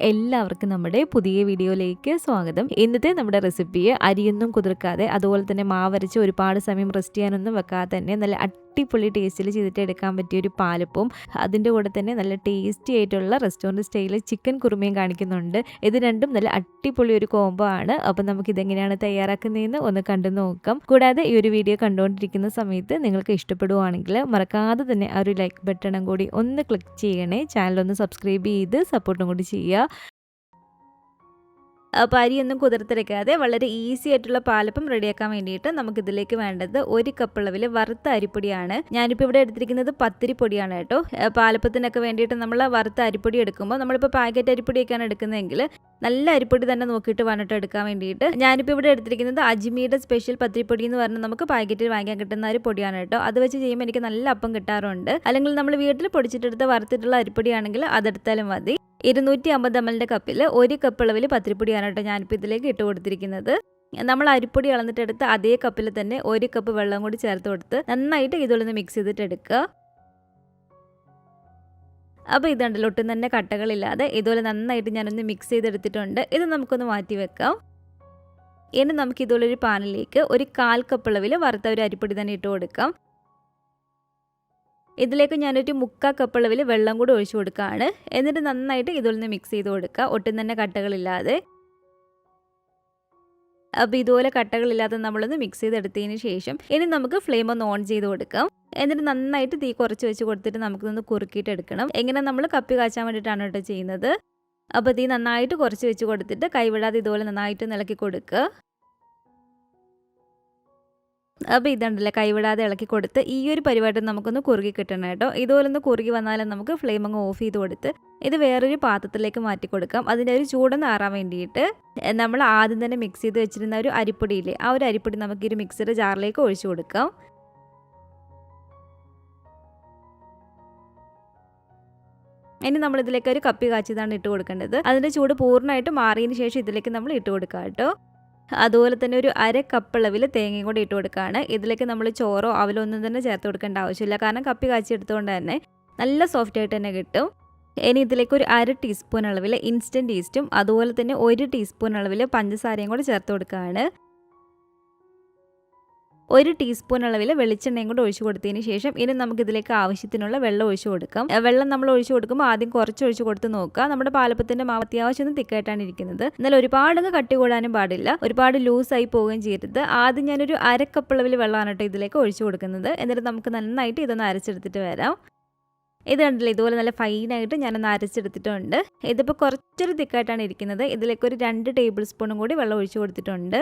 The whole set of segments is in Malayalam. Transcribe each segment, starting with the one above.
എല്ലാവർക്കും നമ്മുടെ പുതിയ വീഡിയോയിലേക്ക് സ്വാഗതം. ഇന്നത്തെ നമ്മുടെ റെസിപ്പിയെ അരിയൊന്നും കുതിർക്കാതെ അതുപോലെ തന്നെ മാവരച്ച് ഒരുപാട് സമയം റെസ്റ്റ് ചെയ്യാനൊന്നും വെക്കാതെ തന്നെ നല്ല അടിപൊളി ടേസ്റ്റിൽ ചെയ്തിട്ട് എടുക്കാൻ പറ്റിയ ഒരു പാലപ്പവും അതിൻ്റെ കൂടെ തന്നെ നല്ല ടേസ്റ്റി ആയിട്ടുള്ള റെസ്റ്റോറൻറ്റ് സ്റ്റൈലിൽ ചിക്കൻ കുറുമയും കാണിക്കുന്നുണ്ട്. ഇത് രണ്ടും നല്ല അടിപൊളി ഒരു കോംബോ ആണ്. അപ്പം നമുക്ക് ഇതെങ്ങനെയാണ് തയ്യാറാക്കുന്നതെന്ന് ഒന്ന് കണ്ടു നോക്കാം. കൂടാതെ ഈ ഒരു വീഡിയോ കണ്ടുകൊണ്ടിരിക്കുന്ന സമയത്ത് നിങ്ങൾക്ക് ഇഷ്ടപ്പെടുവാണെങ്കിൽ മറക്കാതെ തന്നെ ആ ഒരു ലൈക്ക് ബട്ടണും കൂടി ഒന്ന് ക്ലിക്ക് ചെയ്യണേ. ചാനലൊന്ന് സബ്സ്ക്രൈബ് ചെയ്ത് സപ്പോർട്ടും കൂടി ചെയ്യുക. അപ്പോൾ അരിയൊന്നും കുതിർത്തെടുക്കാതെ വളരെ ഈസി ആയിട്ടുള്ള പാലപ്പം റെഡിയാക്കാൻ വേണ്ടിയിട്ട് നമുക്കിതിലേക്ക് വേണ്ടത് 1 കപ്പ് അളവിൽ വറുത്ത അരിപ്പൊടിയാണ്. ഞാനിപ്പോൾ ഇവിടെ എടുത്തിരിക്കുന്നത് പത്തിരിപ്പൊടിയാണ് കേട്ടോ. പാലപ്പത്തിനൊക്കെ വേണ്ടിയിട്ട് നമ്മൾ വറുത്ത അരിപ്പൊടി എടുക്കുമ്പോൾ നമ്മളിപ്പോൾ പാക്കറ്റ് അരിപ്പൊടിയൊക്കെയാണ് എടുക്കുന്നതെങ്കിൽ നല്ല അരിപ്പൊടി തന്നെ നോക്കിയിട്ട് വേണ്ടിട്ട് എടുക്കാൻ വേണ്ടിയിട്ട്. ഞാനിപ്പോൾ ഇവിടെ എടുത്തിരിക്കുന്നത് അജ്മിയുടെ സ്പെഷ്യൽ പത്തിരിപ്പൊടി എന്ന് പറഞ്ഞാൽ നമുക്ക് പാക്കറ്റിൽ വാങ്ങിക്കാൻ കിട്ടുന്ന ഒരു പൊടിയാണ് കേട്ടോ. അത് വെച്ച് ചെയ്യുമ്പോൾ എനിക്ക് നല്ല അപ്പം കിട്ടാറുണ്ട്. അല്ലെങ്കിൽ നമ്മൾ വീട്ടിൽ പൊടിച്ചിട്ടെടുത്ത് വറുത്തിട്ടുള്ള അരിപ്പൊടിയാണെങ്കിൽ അതെടുത്താലും മതി. 250 ml കപ്പിൽ 1 കപ്പ് അളവിൽ പത്തിരിപ്പൊടിയാണ് കേട്ടോ ഞാനിപ്പോൾ ഇതിലേക്ക് ഇട്ട് കൊടുത്തിരിക്കുന്നത്. നമ്മൾ അരിപ്പൊടി അളന്നിട്ടെടുത്ത് അതേ കപ്പിൽ തന്നെ 1 കപ്പ് വെള്ളം കൂടി ചേർത്ത് കൊടുത്ത് നന്നായിട്ട് ഇതുപോലെ മിക്സ് ചെയ്തിട്ട് എടുക്കുക. അപ്പോൾ ഇതുണ്ടല്ലോ, ഒട്ടും തന്നെ കട്ടകളില്ലാതെ ഇതുപോലെ നന്നായിട്ട് ഞാനൊന്ന് മിക്സ് ചെയ്തെടുത്തിട്ടുണ്ട്. ഇത് നമുക്കൊന്ന് മാറ്റി വെക്കാം. ഇനി നമുക്ക് ഇതുപോലൊരു പാനിലേക്ക് 1/4 കപ്പ് അളവിൽ വറുത്ത ഒരു അരിപ്പൊടി തന്നെ ഇട്ട് കൊടുക്കാം. ഇതിലേക്ക് ഞാനൊരു 3/4 കപ്പ് അളവിൽ വെള്ളം കൂടി ഒഴിച്ചു കൊടുക്കുകയാണ്. എന്നിട്ട് നന്നായിട്ട് ഇതുപോലെ മിക്സ് ചെയ്ത് കൊടുക്കുക, ഒട്ടും തന്നെ കട്ടകളില്ലാതെ. അപ്പോൾ ഇതുപോലെ കട്ടകളില്ലാതെ നമ്മളൊന്ന് മിക്സ് ചെയ്തെടുത്തതിന് ശേഷം ഇനി നമുക്ക് ഫ്ലെയിം ഒന്ന് ഓൺ ചെയ്ത് കൊടുക്കാം. എന്നിട്ട് നന്നായിട്ട് തീ കുറച്ച് വെച്ച് കൊടുത്തിട്ട് നമുക്കൊന്ന് കുറുക്കിയിട്ട് എടുക്കണം. എങ്ങനെ നമ്മൾ കപ്പി കാച്ചാൻ വേണ്ടിയിട്ടാണ് കേട്ടോ ചെയ്യുന്നത്. അപ്പോൾ തീ നന്നായിട്ട് കുറച്ച് വെച്ച് കൊടുത്തിട്ട് കൈവിടാതെ ഇതുപോലെ നന്നായിട്ട് ഇളക്കി കൊടുക്കുക. അപ്പോൾ ഇതുണ്ടല്ലേ, കൈവിടാതെ ഇളക്കി കൊടുത്ത് ഈ ഒരു പരിപാടി നമുക്കൊന്ന് കുറുകി കിട്ടണം കേട്ടോ. ഇതുപോലെ ഒന്ന് കുറുകി വന്നാലും നമുക്ക് ഫ്ലെയിം അങ്ങ് ഓഫ് ചെയ്ത് കൊടുത്ത് ഇത് വേറൊരു പാത്രത്തിലേക്ക് മാറ്റി കൊടുക്കാം. അതിൻ്റെ ഒരു ചൂടൊന്ന് ആറാൻ വേണ്ടിയിട്ട് നമ്മൾ ആദ്യം തന്നെ മിക്സ് ചെയ്ത് വെച്ചിരുന്ന ഒരു അരിപ്പൊടിയില്ലേ, ആ ഒരു അരിപ്പൊടി നമുക്ക് ഈ ഒരു മിക്സിയുടെ ജാറിലേക്ക് ഒഴിച്ചു കൊടുക്കാം. ഇനി നമ്മളിതിലേക്ക് ഒരു കപ്പി കാച്ചിയതാണ് ഇട്ട് കൊടുക്കേണ്ടത്. അതിൻ്റെ ചൂട് പൂർണ്ണമായിട്ട് മാറിയതിന് ശേഷം ഇതിലേക്ക് നമ്മൾ ഇട്ട് കൊടുക്കാം കേട്ടോ. അതുപോലെ തന്നെ ഒരു 1/2 കപ്പ് അളവിൽ തേങ്ങയും കൂടി ഇട്ട് കൊടുക്കുകയാണ്. ഇതിലേക്ക് നമ്മൾ ചോറോ അവലോ ഒന്നും തന്നെ ചേർത്ത് കൊടുക്കേണ്ട ആവശ്യമില്ല, കാരണം കപ്പി കാച്ചി എടുത്തുകൊണ്ട് തന്നെ നല്ല സോഫ്റ്റ് ആയിട്ട് തന്നെ കിട്ടും. ഇനി ഇതിലേക്ക് ഒരു 1/2 ടീസ്പൂൺ അളവിൽ ഇൻസ്റ്റൻറ്റ് ഈസ്റ്റും അതുപോലെ തന്നെ 1 ടീസ്പൂൺ അളവിൽ പഞ്ചസാരയും കൂടി ചേർത്ത് കൊടുക്കുകയാണ്. 1 ടീസ്പൂൺ അളവിൽ വെളിച്ചെണ്ണയും കൂടെ ഒഴിച്ചു കൊടുത്തതിന് ശേഷം ഇനി നമുക്ക് ഇതിലേക്ക് ആവശ്യത്തിനുള്ള വെള്ളം ഒഴിച്ചു കൊടുക്കാം. വെള്ളം നമ്മൾ ഒഴിച്ചു കൊടുക്കുമ്പോൾ ആദ്യം കുറച്ച് ഒഴിച്ചു കൊടുത്ത് നോക്കുക. നമ്മുടെ പാലപ്പത്തിന്റെ മാവ് അത്യാവശ്യം തിക്കായിട്ടാണ് ഇരിക്കുന്നത്. എന്നാൽ ഒരുപാട് കട്ടി കൂടാനും പാടില്ല, ഒരുപാട് ലൂസായി പോവുകയും ചെയ്യരുത്. ആദ്യം ഞാനൊരു 1/2 കപ്പ് അളവിൽ വെള്ളമാണ് കേട്ടോ ഇതിലേക്ക് ഒഴിച്ചു കൊടുക്കുന്നത്. എന്നിട്ട് നമുക്ക് നന്നായിട്ട് ഇതൊന്ന് അരച്ചെടുത്തിട്ട് വരാം. ഇത് കണ്ടില്ലേ, ഇതുപോലെ നല്ല ഫൈനായിട്ട് ഞാനൊന്ന് അരച്ചെടുത്തിട്ടുണ്ട്. ഇതിപ്പോൾ കുറച്ചൊരു തിക്കായിട്ടാണ് ഇരിക്കുന്നത്. ഇതിലേക്ക് ഒരു 2 ടേബിൾ സ്പൂണും കൂടി വെള്ളം ഒഴിച്ചു കൊടുത്തിട്ടുണ്ട്.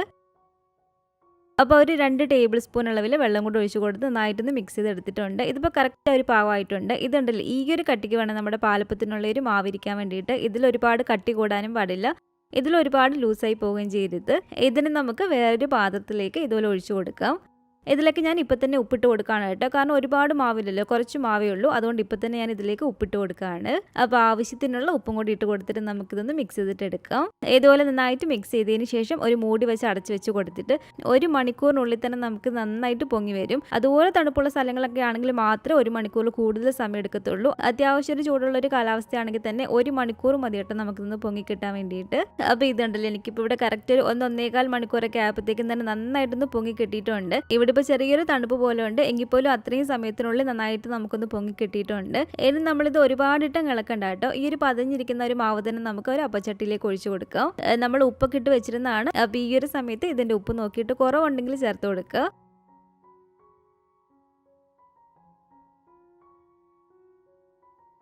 അപ്പോൾ ഒരു 2 ടേബിൾ സ്പൂൺ അളവിൽ വെള്ളം കൂടി ഒഴിച്ചു കൊടുത്ത് നന്നായിട്ടൊന്ന് മിക്സ് ചെയ്തെടുത്തിട്ടുണ്ട്. ഇതിപ്പോൾ കറക്റ്റ് ഒരു പാകമായിട്ടുണ്ട്. ഇതുണ്ടല്ലോ, ഈ ഒരു കട്ടിക്ക് വേണം നമ്മുടെ പാലപ്പത്തിനുള്ള ഒരു മാവിരിക്കാൻ വേണ്ടിയിട്ട്. ഇതിൽ ഒരുപാട് കട്ടി കൂടാനും പാടില്ല, ഇതിൽ ഒരുപാട് ലൂസായി പോവുകയും ചെയ്യരുത്. ഇതിന് നമുക്ക് വേറൊരു പാത്രത്തിലേക്ക് ഇതുപോലെ ഒഴിച്ചു കൊടുക്കാം. ഇതിലേക്ക് ഞാൻ ഇപ്പം തന്നെ ഉപ്പിട്ട് കൊടുക്കുകയാണ് കേട്ടോ, കാരണം ഒരുപാട് മാവില്ലല്ലോ, കുറച്ച് മാവേ ഉള്ളൂ. അതുകൊണ്ട് ഇപ്പം തന്നെ ഞാൻ ഇതിലേക്ക് ഉപ്പിട്ട് കൊടുക്കുകയാണ്. അപ്പോൾ ആവശ്യത്തിനുള്ള ഉപ്പും കൂടി ഇട്ട് കൊടുത്തിട്ട് നമുക്കിതൊന്ന് മിക്സ് ചെയ്തിട്ട് എടുക്കാം. ഇതുപോലെ നന്നായിട്ട് മിക്സ് ചെയ്തതിന് ശേഷം ഒരു മൂടി വെച്ച് അടച്ചു വെച്ച് കൊടുത്തിട്ട് 1 മണിക്കൂറിനുള്ളിൽ തന്നെ നമുക്ക് നന്നായിട്ട് പൊങ്ങി വരും. അതുപോലെ തണുപ്പുള്ള സ്ഥലങ്ങളൊക്കെ ആണെങ്കിൽ മാത്രമേ 1 മണിക്കൂറിൽ കൂടുതൽ സമയം എടുക്കത്തുള്ളൂ. അത്യാവശ്യം ചൂടുള്ള ഒരു കാലാവസ്ഥയാണെങ്കിൽ തന്നെ 1 മണിക്കൂർ മതി കേട്ടോ നമുക്കിതൊന്ന് പൊങ്ങി കിട്ടാൻ വേണ്ടിയിട്ട്. അപ്പോൾ ഇതുണ്ടല്ലോ, എനിക്കിപ്പോൾ ഇവിടെ കറക്റ്റ് 1-1.25 മണിക്കൂറൊക്കെ ആയപ്പോഴത്തേക്കും തന്നെ നന്നായിട്ടൊന്ന് പൊങ്ങി കിട്ടിയിട്ടുണ്ട്. ഇവിടെ ഇപ്പോൾ ചെറിയൊരു തണുപ്പ് പോലെ ഉണ്ട്, എങ്കിൽ പോലും അത്രയും സമയത്തിനുള്ളിൽ നന്നായിട്ട് നമുക്കൊന്ന് പൊങ്ങി കിട്ടിയിട്ടുണ്ട്. ഇനി നമ്മളിത് ഒരുപാടിട്ടും ഇളക്കണ്ട കേട്ടോ. ഈ ഒരു പതഞ്ഞിരിക്കുന്ന ഒരു മാവ് തന്നെ നമുക്ക് ഒരു അപ്പച്ചട്ടിയിലേക്ക് ഒഴിച്ചു കൊടുക്കാം. നമ്മൾ ഉപ്പൊക്കെ ഇട്ട് വെച്ചിരുന്നതാണ്. അപ്പോൾ ഈ ഒരു സമയത്ത് ഇതിൻ്റെ ഉപ്പ് നോക്കിയിട്ട് കുറവുണ്ടെങ്കിൽ ചേർത്ത് കൊടുക്കുക.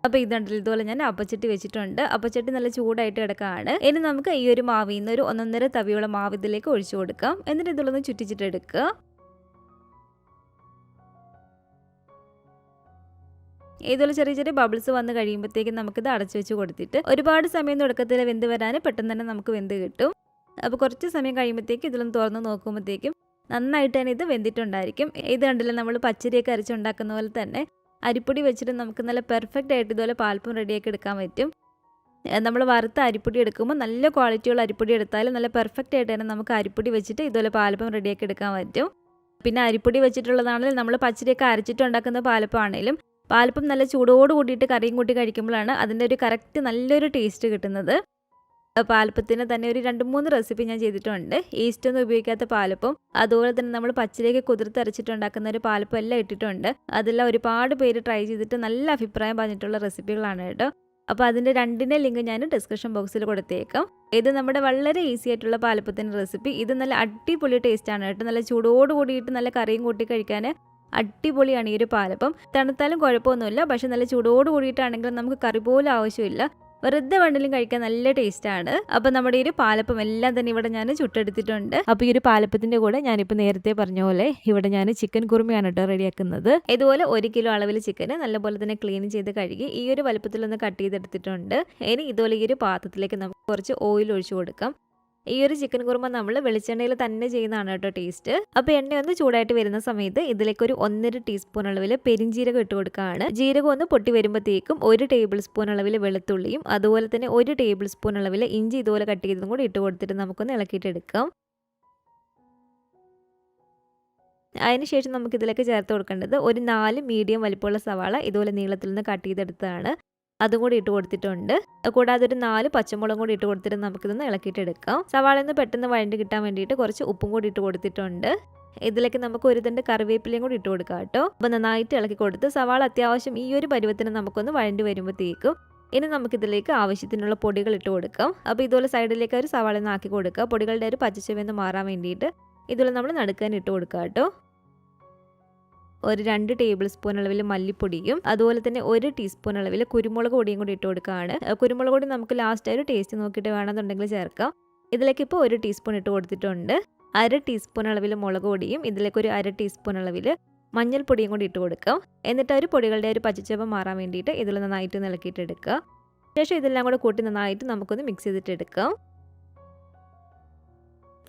അപ്പോൾ ഇതുണ്ടല്ലോ, ഇതുപോലെ ഞാൻ അപ്പച്ചട്ടി വെച്ചിട്ടുണ്ട്. അപ്പച്ചട്ടി നല്ല ചൂടായിട്ട് കിടക്കുകയാണ്. ഇനി നമുക്ക് ഈ ഒരു മാവിൽ നിന്ന് ഒരു 1.5 തവിയുള്ള മാവ് ഇതിലേക്ക് ഒഴിച്ചു കൊടുക്കാം. എന്നിട്ട് ഇതിലൊന്ന് ചുറ്റിച്ചിട്ട് എടുക്കുക. ഇതുപോലെ ചെറിയ ചെറിയ ബബിൾസ് വന്ന് കഴിയുമ്പോഴത്തേക്കും നമുക്കിത് അടച്ചു വെച്ച് കൊടുത്തിട്ട് ഒരുപാട് സമയം തുടക്കത്തിൽ വെന്ത് വരാൻ പെട്ടെന്ന് തന്നെ നമുക്ക് വെന്ത് കിട്ടും. അപ്പോൾ കുറച്ച് സമയം കഴിയുമ്പോഴത്തേക്കും ഇതിലൊന്ന് തുറന്ന് നോക്കുമ്പോഴത്തേക്കും നന്നായിട്ട് തന്നെ ഇത് വെന്തിട്ടുണ്ടായിരിക്കും. ഇത് കണ്ടില്ല, നമ്മൾ പച്ചരിയൊക്കെ അരച്ചുണ്ടാക്കുന്ന പോലെ തന്നെ അരിപ്പൊടി വെച്ചിട്ട് നമുക്ക് നല്ല പെർഫെക്റ്റ് ആയിട്ട് ഇതുപോലെ പാൽപ്പം റെഡിയാക്കി എടുക്കാൻ പറ്റും. നമ്മൾ വറുത്ത അരിപ്പൊടി എടുക്കുമ്പോൾ നല്ല ക്വാളിറ്റിയുള്ള അരിപ്പൊടി എടുത്താലും നല്ല പെർഫെക്റ്റ് ആയിട്ട് തന്നെ നമുക്ക് അരിപ്പൊടി വെച്ചിട്ട് ഇതുപോലെ പാൽപ്പം റെഡിയാക്കി എടുക്കാൻ പറ്റും. പിന്നെ അരിപ്പൊടി വെച്ചിട്ടുള്ളതാണെങ്കിലും നമ്മൾ പച്ചരിയൊക്കെ അരച്ചിട്ട് ഉണ്ടാക്കുന്ന പാലപ്പം ആണെങ്കിലും പാലപ്പം നല്ല ചൂടോട് കൂടിയിട്ട് കറിയും കൂട്ടി കഴിക്കുമ്പോഴാണ് അതിൻ്റെ ഒരു കറക്റ്റ് നല്ലൊരു ടേസ്റ്റ് കിട്ടുന്നത്. പാലപ്പത്തിന് തന്നെ ഒരു 2-3 റെസിപ്പി ഞാൻ ചെയ്തിട്ടുണ്ട്. ഈസ്റ്റ് ഒന്നും ഉപയോഗിക്കാത്ത പാലപ്പം, അതുപോലെ തന്നെ നമ്മൾ പച്ചിലേക്ക് കുതിർത്തരച്ചിട്ടുണ്ടാക്കുന്ന ഒരു പാലപ്പം എല്ലാം ഇട്ടിട്ടുണ്ട്. അതെല്ലാം ഒരുപാട് പേര് ട്രൈ ചെയ്തിട്ട് നല്ല അഭിപ്രായം പറഞ്ഞിട്ടുള്ള റെസിപ്പികളാണ് കേട്ടോ. അപ്പോൾ അതിൻ്റെ രണ്ടിൻ്റെ ലിങ്ക് ഞാൻ ഡിസ്ക്രിപ്ഷൻ ബോക്സിൽ കൊടുത്തേക്കാം. ഇത് നമ്മുടെ വളരെ ഈസി ആയിട്ടുള്ള പാലപ്പത്തിൻ്റെ റെസിപ്പി. ഇത് നല്ല അടിപൊളി ടേസ്റ്റാണ് കേട്ടോ. നല്ല ചൂടോട് കൂടിയിട്ട് നല്ല കറിയും കൂട്ടി കഴിക്കാൻ അടിപൊളിയാണ് ഈ ഒരു പാലപ്പം. തണുത്താലും കുഴപ്പമൊന്നുമില്ല, പക്ഷെ നല്ല ചൂടോട് കൂടിയിട്ടാണെങ്കിലും നമുക്ക് കറി പോലും ആവശ്യമില്ല. വെറുതെ വേണമെങ്കിലും കഴിക്കാൻ നല്ല ടേസ്റ്റാണ്. അപ്പോൾ നമ്മുടെ ഈ ഒരു പാലപ്പം എല്ലാം തന്നെ ഇവിടെ ഞാൻ ചുട്ടെടുത്തിട്ടുണ്ട്. അപ്പോൾ ഈ ഒരു പാലപ്പത്തിൻ്റെ കൂടെ ഞാനിപ്പോൾ നേരത്തെ പറഞ്ഞ പോലെ ഇവിടെ ഞാൻ ചിക്കൻ കുറുമയാണ് കേട്ടോ റെഡിയാക്കുന്നത്. ഇതുപോലെ 1 കിലോ അളവിൽ ചിക്കന് നല്ലപോലെ തന്നെ ക്ലീൻ ചെയ്ത് കഴുകി ഈ ഒരു വലുപ്പത്തിലൊന്ന് കട്ട് ചെയ്തെടുത്തിട്ടുണ്ട്. ഇനി ഇതുപോലെ ഈ ഒരു പാത്രത്തിലേക്ക് നമുക്ക് കുറച്ച് ഓയിൽ ഒഴിച്ചു കൊടുക്കാം. ഈ ഒരു ചിക്കൻ കുറുമ നമ്മൾ വെളിച്ചെണ്ണയിൽ തന്നെ ചെയ്യുന്നതാണ് കേട്ടോ ടേസ്റ്റ്. അപ്പോൾ എണ്ണ ഒന്ന് ചൂടായിട്ട് വരുന്ന സമയത്ത് ഇതിലേക്ക് ഒരു 1.5 ടീസ്പൂൺ അളവിൽ പെരിഞ്ജീരകം ഇട്ട് കൊടുക്കുകയാണ്. ജീരകം ഒന്ന് പൊട്ടി വരുമ്പോഴത്തേക്കും 1 ടേബിൾ സ്പൂൺ അളവിൽ വെളുത്തുള്ളിയും അതുപോലെ തന്നെ 1 ടേബിൾ സ്പൂൺ അളവിൽ ഇഞ്ചി ഇതുപോലെ കട്ട് ചെയ്തതും കൂടി ഇട്ട് കൊടുത്തിട്ട് നമുക്കൊന്ന് ഇളക്കിയിട്ടെടുക്കാം. അതിനുശേഷം നമുക്ക് ഇതിലേക്ക് ചേർത്ത് കൊടുക്കേണ്ടത് ഒരു 4 മീഡിയം വലിപ്പമുള്ള സവാള ഇതുപോലെ നീളത്തിൽ നിന്ന് കട്ട് ചെയ്തെടുത്തതാണ്. അതും കൂടി ഇട്ട് കൊടുത്തിട്ടുണ്ട്. കൂടാതെ ഒരു 4 പച്ചമുളകും കൂടി ഇട്ട് കൊടുത്തിട്ട് നമുക്കിതൊന്ന് ഇളക്കിയിട്ടെടുക്കാം. സവാള ഒന്ന് പെട്ടെന്ന് വഴണ്ടി കിട്ടാൻ വേണ്ടിയിട്ട് കുറച്ച് ഉപ്പും കൂടി ഇട്ട് കൊടുത്തിട്ടുണ്ട്. ഇതിലേക്ക് നമുക്ക് ഒരു തണ്ട് കറിവേപ്പിലയും കൂടി ഇട്ട് കൊടുക്കാം കേട്ടോ. അപ്പോൾ നന്നായിട്ട് ഇളക്കി കൊടുത്ത് സവാള അത്യാവശ്യം ഈ ഒരു പരുവത്തിന് നമുക്കൊന്ന് വഴണ്ടി വരുമ്പോഴത്തേക്കും ഇനി നമുക്കിതിലേക്ക് ആവശ്യത്തിനുള്ള പൊടികൾ ഇട്ട് കൊടുക്കാം. അപ്പോൾ ഇതുപോലെ സൈഡിലേക്ക് ഒരു സവാള ഒന്ന് ആക്കി കൊടുക്കുക. പൊടികളുടെ ഒരു പച്ചച്ചെവന്ന് മാറാൻ വേണ്ടിയിട്ട് ഇതുപോലെ നമ്മൾ നടുക്കാൻ ഇട്ട് കൊടുക്കുക കേട്ടോ. ഒരു 2 ടേബിൾ സ്പൂൺ അളവിൽ മല്ലിപ്പൊടിയും അതുപോലെ തന്നെ 1 ടീസ്പൂൺ അളവിൽ കുരുമുളക് പൊടിയും കൂടി ഇട്ട് കൊടുക്കുകയാണ്. കുരുമുളക് പൊടി നമുക്ക് ലാസ്റ്റ് ഒരു ടേസ്റ്റ് നോക്കിയിട്ട് വേണമെന്നുണ്ടെങ്കിൽ ചേർക്കാം. ഇതിലേക്ക് ഇപ്പോൾ 1 ടീസ്പൂൺ ഇട്ട് കൊടുത്തിട്ടുണ്ട്. 1/2 ടീസ്പൂൺ അളവിൽ മുളക് പൊടിയും ഇതിലേക്ക് ഒരു 1/2 ടീസ്പൂൺ അളവിൽ മഞ്ഞൾപ്പൊടിയും കൂടി ഇട്ട് കൊടുക്കാം. എന്നിട്ട് ഒരു പൊടികളുടെ ഒരു പച്ചച്ചവ മാറാൻ വേണ്ടിയിട്ട് ഇതിൽ നന്നായിട്ട് ഇളക്കിയിട്ടെടുക്കുക. ശേഷം ഇതെല്ലാം കൂടെ കൂട്ടി നന്നായിട്ട് നമുക്കൊന്ന് മിക്സ് ചെയ്തിട്ടെടുക്കാം.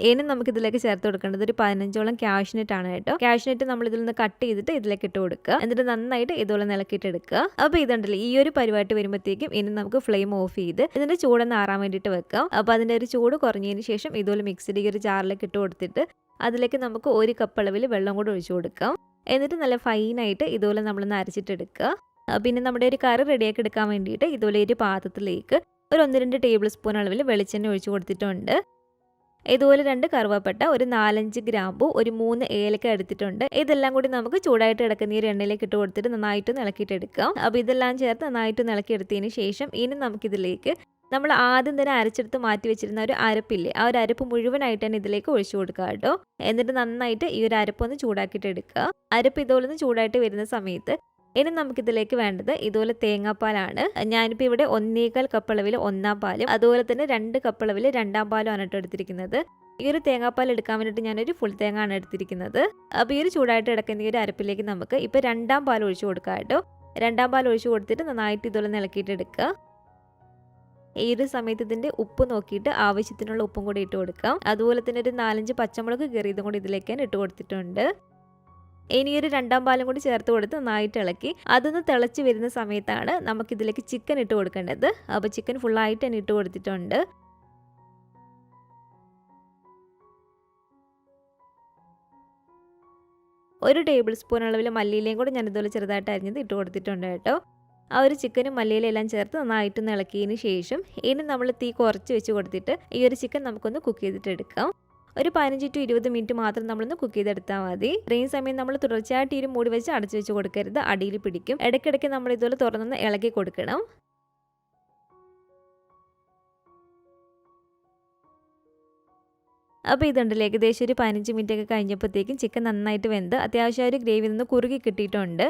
ഇനി നമുക്കിതിലേക്ക് ചേർത്ത് കൊടുക്കേണ്ടത് ഒരു 15ഓളം കാഷ്നട്ട് ആണ് കേട്ടോ. കാഷ്നട്ട് നമ്മൾ ഇതിൽ നിന്ന് കട്ട് ചെയ്തിട്ട് ഇതിലേക്ക് ഇട്ട് കൊടുക്കുക. എന്നിട്ട് നന്നായിട്ട് ഇതുപോലെ ഇളക്കിയിട്ടെടുക്കുക. അപ്പോൾ ഇതുണ്ടല്ലോ ഈ ഒരു പരിപാടി വരുമ്പോഴത്തേക്കും ഇനി നമുക്ക് ഫ്ലെയിം ഓഫ് ചെയ്ത് ഇതിന്റെ ചൂടൊന്ന് ആറാൻ വേണ്ടിയിട്ട് വെക്കാം. അപ്പോൾ അതിന്റെ ഒരു ചൂട് കുറഞ്ഞതിന് ശേഷം ഇതുപോലെ മിക്സിയുടെ ഈ ഒരു ജാറിലേക്ക് ഇട്ട് കൊടുത്തിട്ട് അതിലേക്ക് നമുക്ക് 1 കപ്പ് അളവിൽ വെള്ളം കൂടെ ഒഴിച്ചു കൊടുക്കാം. എന്നിട്ട് നല്ല ഫൈനായിട്ട് ഇതുപോലെ നമ്മളൊന്ന് അരച്ചിട്ടെടുക്കുക. പിന്നെ നമ്മുടെ ഒരു കറി റെഡിയാക്കി എടുക്കാൻ വേണ്ടിയിട്ട് ഇതുപോലെ ഒരു പാത്രത്തിലേക്ക് ഒരു 1-2 ടേബിൾ സ്പൂൺ അളവിൽ വെളിച്ചെണ്ണ ഒഴിച്ചു കൊടുത്തിട്ടുണ്ട്. ഇതുപോലെ 2 കറുവാപ്പട്ട, ഒരു 4-5 ഗ്രാമ്പു, ഒരു 3 ഏലക്ക എടുത്തിട്ടുണ്ട്. ഇതെല്ലാം കൂടി നമുക്ക് ചൂടായിട്ട് കിടക്കുന്ന ഈ എണ്ണയിലേക്ക് ഇട്ട് കൊടുത്തിട്ട് നന്നായിട്ട് ഇളക്കിയിട്ടെടുക്കാം. അപ്പോൾ ഇതെല്ലാം ചേർത്ത് നന്നായിട്ട് ഇളക്കിയെടുത്തതിന് ശേഷം ഇനി നമുക്കിതിലേക്ക് നമ്മൾ ആദ്യം തന്നെ അരച്ചെടുത്ത് മാറ്റി വെച്ചിരുന്ന ഒരു അരപ്പില്ലേ, ആ ഒരു അരപ്പ് മുഴുവനായിട്ട് തന്നെ ഇതിലേക്ക് ഒഴിച്ചു കൊടുക്കുക കേട്ടോ. എന്നിട്ട് നന്നായിട്ട് ഈ ഒരു അരപ്പൊന്ന് ചൂടാക്കിയിട്ട് എടുക്കുക. അരപ്പ് ഇതുപോലെ ഒന്ന് ചൂടായിട്ട് വരുന്ന സമയത്ത് ഇനി നമുക്കിതിലേക്ക് വേണ്ടത് ഇതുപോലെ തേങ്ങാപ്പാലാണ്. ഞാനിപ്പോൾ ഇവിടെ 1.25 കപ്പ് അളവിൽ 1-ാം പാലും അതുപോലെ തന്നെ 2 കപ്പ് അളവിൽ 2-ാം പാലും ആണ് എടുത്തിരിക്കുന്നത്. ഈ ഒരു തേങ്ങാപ്പാൽ എടുക്കാൻ വേണ്ടിയിട്ട് ഞാനൊരു ഫുൾ തേങ്ങ ആണ് എടുത്തിരിക്കുന്നത്. അപ്പോൾ ഈ ഒരു ചൂടായിട്ട് കിടക്കുന്ന ഈ ഒരു അരപ്പിലേക്ക് നമുക്ക് ഇപ്പോൾ 2-ാം പാൽ ഒഴിച്ചു കൊടുക്കാം കേട്ടോ. 2-ാം പാൽ ഒഴിച്ചു കൊടുത്തിട്ട് നന്നായിട്ട് ഇതുപോലെ ഇളക്കിയിട്ടെടുക്കുക. ഈ ഒരു സമയത്ത് ഇതിൻ്റെ ഉപ്പ് നോക്കിയിട്ട് ആവശ്യത്തിനുള്ള ഉപ്പും കൂടി ഇട്ട് കൊടുക്കാം. അതുപോലെ തന്നെ ഒരു 4-5 പച്ചമുളക് കീറിയതും കൂടി ഇതിലേക്ക് ഇട്ട് കൊടുത്തിട്ടുണ്ട്. ഇനി ഒരു 2-ാം പാലും കൂടി ചേർത്ത് കൊടുത്ത് നന്നായിട്ട് ഇളക്കി അതൊന്ന് തിളച്ച് വരുന്ന സമയത്താണ് നമുക്കിതിലേക്ക് ചിക്കൻ ഇട്ട് കൊടുക്കേണ്ടത്. അപ്പോൾ ചിക്കൻ ഫുള്ളായിട്ട് തന്നെ ഇട്ട് കൊടുത്തിട്ടുണ്ട്. ഒരു ടേബിൾ സ്പൂൺ അളവിൽ മല്ലിയിലയും കൂടി ഞാൻ ഇതുപോലെ ചെറുതായിട്ട് അരിഞ്ഞത് ഇട്ട് കൊടുത്തിട്ടുണ്ട് കേട്ടോ. ആ ഒരു ചിക്കനും മല്ലിയിലും എല്ലാം ചേർത്ത് നന്നായിട്ടൊന്ന് ഇളക്കിയതിന് ശേഷം ഇനി നമ്മൾ തീ കുറച്ച് വെച്ച് കൊടുത്തിട്ട് ഈ ഒരു ചിക്കൻ നമുക്കൊന്ന് കുക്ക് ചെയ്തിട്ട് എടുക്കാം. ഒരു 15 to 20 മിനിറ്റ് മാത്രം നമ്മളൊന്ന് കുക്ക് ചെയ്തെടുത്താൽ മതി. ഇത്രയും സമയം നമ്മൾ തുടർച്ചയായിട്ട് ഈ മൂടി വെച്ച് അടച്ചു വെച്ച് കൊടുക്കരുത്, അടിയിൽ പിടിക്കും. ഇടയ്ക്കിടയ്ക്ക് നമ്മൾ ഇതുപോലെ തുറന്നൊന്ന് ഇളക്കി കൊടുക്കണം. അപ്പോൾ ഇതുണ്ടല്ലോ ഏകദേശം ഒരു 15 മിനിറ്റ് ഒക്കെ കഴിഞ്ഞപ്പോഴത്തേക്കും ചിക്കൻ നന്നായിട്ട് വെന്ത് അത്യാവശ്യം ഒരു ഗ്രേവി നിന്ന് കുറുകി കിട്ടിയിട്ടുണ്ട്.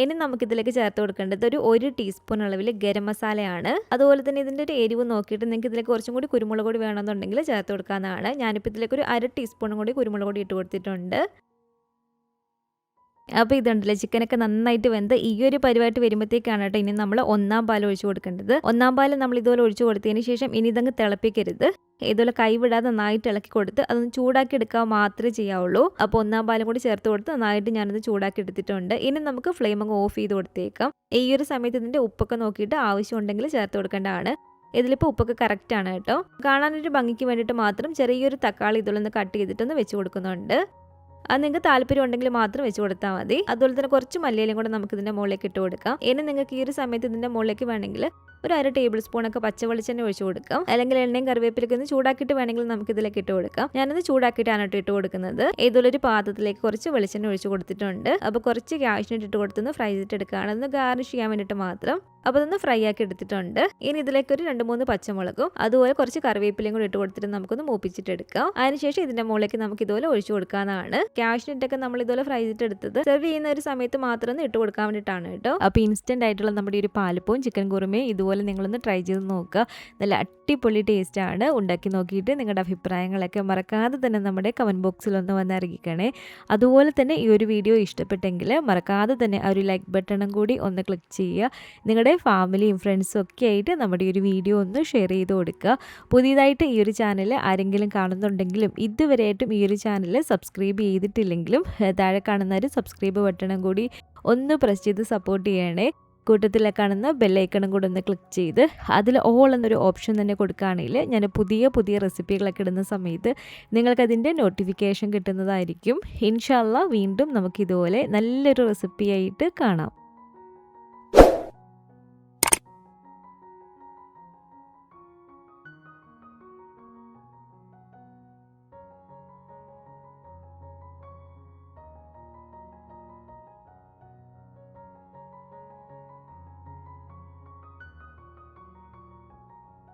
ഇനി നമുക്കിതിലേക്ക് ചേർത്ത് കൊടുക്കേണ്ടത് ഒരു 1 ടീസ്പൂൺ അളവിൽ ഗരം മസാലയാണ്. അതുപോലെ തന്നെ ഇതിൻ്റെ ഒരു എരിവ് നോക്കിയിട്ട് നിങ്ങൾക്ക് ഇതിലേക്ക് കുറച്ചും കൂടി കുരുമുളക് പൊടി വേണമെന്നുണ്ടെങ്കിൽ ചേർത്ത് കൊടുക്കാവുന്നതാണ്. ഞാനിപ്പോൾ ഇതിലേക്ക് ഒരു 1/2 ടീസ്പൂണും കൂടി കുരുമുളക് പൊടി ഇട്ട് കൊടുത്തിട്ടുണ്ട്. അപ്പോൾ ഇതുണ്ടല്ലോ ചിക്കനൊക്കെ നന്നായിട്ട് വെന്ത് ഈ ഒരു പരിവായിട്ട് വരുമ്പോഴത്തേക്കാണ് കേട്ടോ ഇനി നമ്മൾ 1-ാം പാൽ ഒഴിച്ചു കൊടുക്കേണ്ടത്. 1-ാം പാൽ നമ്മൾ ഇതുപോലെ ഒഴിച്ചു കൊടുത്തതിന് ശേഷം ഇനി ഇതങ്ങ് തിളപ്പിക്കരുത്. ഇതുപോലെ കൈവിടാതെ നന്നായിട്ട് ഇളക്കി കൊടുത്ത് അതൊന്ന് ചൂടാക്കി എടുക്കാൻ മാത്രമേ ചെയ്യാവുള്ളൂ. അപ്പോൾ 1-ാം പാലും കൂടി ചേർത്ത് കൊടുത്ത് നന്നായിട്ട് ഞാനത് ചൂടാക്കി എടുത്തിട്ടുണ്ട്. ഇനി നമുക്ക് ഫ്ലെയിം അങ്ങ് ഓഫ് ചെയ്ത് കൊടുത്തേക്കാം. ഈ ഒരു സമയത്ത് ഇതിൻ്റെ ഉപ്പൊക്കെ നോക്കിയിട്ട് ആവശ്യമുണ്ടെങ്കിൽ ചേർത്ത് കൊടുക്കേണ്ടതാണ്. ഇതിലിപ്പോൾ ഉപ്പൊക്കെ കറക്റ്റാണ് കേട്ടോ. കാണാനൊരു ഭംഗിക്ക് വേണ്ടിയിട്ട് മാത്രം ചെറിയൊരു തക്കാളി ഇതിലൊന്ന് കട്ട് ചെയ്തിട്ടൊന്ന് വെച്ച് കൊടുക്കുന്നുണ്ട്. അത് നിങ്ങൾക്ക് താല്പര്യം ഉണ്ടെങ്കിൽ മാത്രം വെച്ച് കൊടുത്താൽ മതി. അതുപോലെ തന്നെ കുറച്ച് മല്ലിയിലയും കൂടെ നമുക്ക് ഇതിൻ്റെ മുകളിലേക്ക് ഇട്ട് കൊടുക്കാം. ഇനി നിങ്ങൾക്ക് ഈ ഒരു സമയത്ത് ഇതിൻ്റെ മുകളിലേക്ക് വേണമെങ്കിൽ ഒരു 1/2 ടേബിൾ സ്പൂണൊക്കെ പച്ച വെളിച്ചെണ്ണ ഒഴിച്ച് കൊടുക്കാം. അല്ലെങ്കിൽ എണ്ണയും കറിവേപ്പിലൊക്കെ ഒന്ന് ചൂടാക്കിയിട്ട് വേണമെങ്കിൽ നമുക്ക് ഇതിലേക്ക് ഇട്ട് കൊടുക്കാം. ഞാനത് ചൂടാക്കിയിട്ടാണ് ഇട്ട് കൊടുക്കുന്നത്. ഇതുപോലൊരു പാത്രത്തിലേക്ക് കുറച്ച് വെളിച്ചെണ്ണ ഒഴിച്ച് കൊടുത്തിട്ടുണ്ട്. അപ്പോൾ കുറച്ച് കാഷ്നട്ട് ഇട്ട് കൊടുത്തൊന്ന് ഫ്രൈ ചെയ്തിട്ടെടുക്കുകയാണ്. ഒന്ന് ഗാർണിഷ് ചെയ്യാൻ വേണ്ടിയിട്ട് മാത്രം. അപ്പോൾ അതൊന്ന് ഫ്രൈ ആക്കി എടുത്തിട്ടുണ്ട്. ഇനി ഇതിലേക്ക് ഒരു 2-3 പച്ചമുളകും അതുപോലെ കുറച്ച് കറിവേപ്പിലയും കൂടി ഇട്ട് കൊടുത്തിട്ട് നമുക്കൊന്ന് മൂപ്പിച്ചിട്ടെടുക്കാം. അതിനുശേഷം ഇതിന്റെ മുകളിലേക്ക് നമുക്ക് ഇതുപോലെ ഒഴിച്ചു കൊടുക്കാനാണ്. കാഷ്നട്ടൊക്കെ നമ്മൾ ഇതുപോലെ ഫ്രൈ ചെയ്തിട്ടെടുത്തത് സെർവ് ചെയ്യുന്ന ഒരു സമയത്ത് മാത്രം ഒന്ന് ഇട്ട് കൊടുക്കാൻ വേണ്ടിയിട്ടാണ് കേട്ടോ. അപ്പോൾ ഇൻസ്റ്റന്റ് ആയിട്ടുള്ള നമ്മുടെ ഒരു പാലപ്പവും ചിക്കൻ കുറുമയും ഇതുപോലെ നിങ്ങളൊന്ന് ട്രൈ ചെയ്ത് നോക്കുക. നല്ല അടിപൊളി ടേസ്റ്റ് ആണ്. ഉണ്ടാക്കി നോക്കിയിട്ട് നിങ്ങളുടെ അഭിപ്രായങ്ങളൊക്കെ മറക്കാതെ തന്നെ നമ്മുടെ കമന്റ് ബോക്സിൽ ഒന്ന് വന്ന് അറിയിക്കണേ. അതുപോലെ തന്നെ ഈ ഒരു വീഡിയോ ഇഷ്ടപ്പെട്ടെങ്കിൽ മറക്കാതെ തന്നെ ആ ഒരു ലൈക്ക് ബട്ടണും കൂടി ഒന്ന് ക്ലിക്ക് ചെയ്യുക. നിങ്ങളുടെ ഫാമിലിയും ഫ്രണ്ട്സും ഒക്കെ ആയിട്ട് നമ്മുടെ ഈ ഒരു വീഡിയോ ഒന്ന് ഷെയർ ചെയ്ത് കൊടുക്കുക. പുതിയതായിട്ട് ഈ ഒരു ചാനൽ ആരെങ്കിലും കാണുന്നുണ്ടെങ്കിലും ഇതുവരെയായിട്ടും ഈ ഒരു ചാനൽ സബ്സ്ക്രൈബ് ചെയ്തിട്ടില്ലെങ്കിലും താഴെ കാണുന്ന ഒരു സബ്സ്ക്രൈബ് ബട്ടണും കൂടി ഒന്ന് പ്രസ് ചെയ്ത് സപ്പോർട്ട് ചെയ്യണേ. കൂട്ടത്തിലെ കാണുന്ന ബെല്ലൈക്കണും കൂടെ ഒന്ന് ക്ലിക്ക് ചെയ്ത് അതിൽ ഓൾ എന്നൊരു ഓപ്ഷൻ തന്നെ കൊടുക്കുകയാണെങ്കിൽ ഞാൻ പുതിയ റെസിപ്പികളൊക്കെ ഇടുന്ന സമയത്ത് നിങ്ങൾക്കതിൻ്റെ നോട്ടിഫിക്കേഷൻ കിട്ടുന്നതായിരിക്കും. ഇൻഷാ അല്ലാഹ് വീണ്ടും നമുക്കിതുപോലെ നല്ലൊരു റെസിപ്പിയായിട്ട് കാണാം.